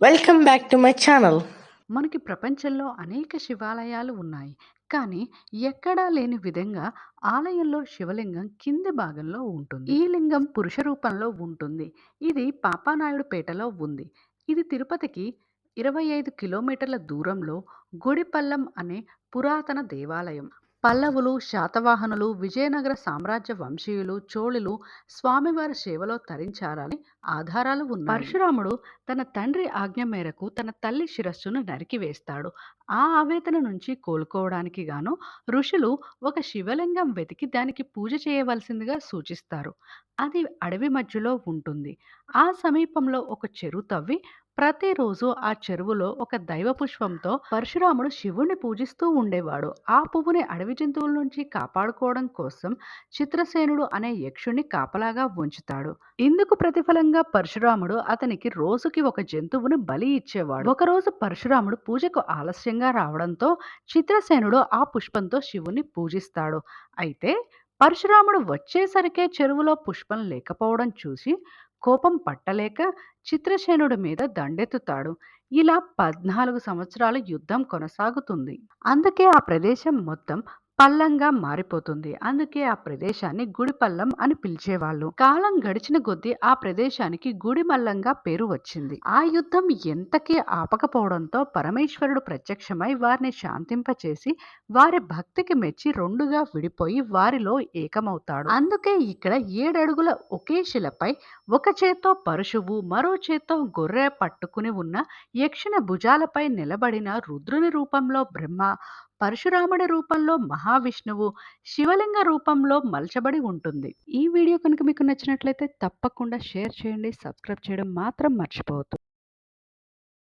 Welcome back to my channel. మనకి ప్రపంచంలో అనేక శివాలయాలు ఉన్నాయి. కానీ ఎక్కడా లేని విధంగా ఆలయంలో శివలింగం కింది భాగంలో ఉంటుంది. ఈ లింగం పురుష రూపంలో ఉంటుంది. ఇది పాపానాయుడుపేటలో ఉంది. ఇది తిరుపతికి 25 కిలోమీటర్ల దూరంలో గుడిపల్లం అనే పురాతన దేవాలయం. పల్లవులు, శాతవాహనులు, విజయనగర సామ్రాజ్య వంశీయులు, చోళులు స్వామివారి సేవలో తరించారని ఆధారాలు ఉన్నాయి. పరశురాముడు తన తండ్రి ఆజ్ఞ మేరకు తన తల్లి శిరస్సును నరికివేస్తాడు. ఆ ఆవేదన నుంచి కోలుకోవడానికి గాను ఋషులు ఒక శివలింగం వెతికి దానికి పూజ చేయవలసిందిగా సూచిస్తారు. అది అడవి మధ్యలో ఉంటుంది. ఆ సమీపంలో ఒక చెరువు తవ్వి ప్రతిరోజు ఆ చెరువులో ఒక దైవ పుష్పంతో పరశురాముడు శివుణ్ణి పూజిస్తూ ఉండేవాడు. ఆ పువ్వుని అడవి జంతువుల నుంచి కాపాడుకోవడం కోసం చిత్రసేనుడు అనే యక్షుణ్ణి కాపలాగా ఉంచుతాడు. ఇందుకు ప్రతిఫలంగా పరశురాముడు అతనికి రోజుకి ఒక జంతువుని బలి ఇచ్చేవాడు. ఒకరోజు పరశురాముడు పూజకు ఆలస్యంగా రావడంతో చిత్రసేనుడు ఆ పుష్పంతో శివుని పూజిస్తాడు. అయితే పరశురాముడు వచ్చేసరికే చెరువులో పుష్పం లేకపోవడం చూసి కోపం పట్టలేక చిత్రసేనుడి మీద దండెత్తుతాడు. ఇలా 14 సంవత్సరాలు యుద్ధం కొనసాగుతుంది. అందుకే ఆ ప్రదేశం మొత్తం పల్లంగా మారిపోతుంది. అందుకే ఆ ప్రదేశాన్ని గుడిపల్లం అని పిలిచేవాళ్ళు. కాలం గడిచిన కొద్దీ ఆ ప్రదేశానికి గుడిమల్లంగా పేరు వచ్చింది. ఆ యుద్ధం ఎంతకీ ఆపకపోవడంతో పరమేశ్వరుడు ప్రత్యక్షమై వారిని శాంతింపచేసి వారి భక్తికి మెచ్చి రెండుగా విడిపోయి వారిలో ఏకమవుతాడు. అందుకే ఇక్కడ 7 అడుగుల ఒకే శిలపై ఒక చేత్తో పరశువు, మరో చేత్తో గొర్రె పట్టుకుని ఉన్న యక్షుని భుజాలపై నిలబడిన రుద్రుని రూపంలో బ్రహ్మ, పరశురాముడి రూపంలో మహావిష్ణువు, శివలింగ రూపంలో మలచబడి ఉంటుంది. ఈ వీడియో కనుక మీకు నచ్చినట్లయితే తప్పకుండా షేర్ చేయండి, సబ్స్క్రైబ్ చేయడం మాత్రం మర్చిపోవద్దు.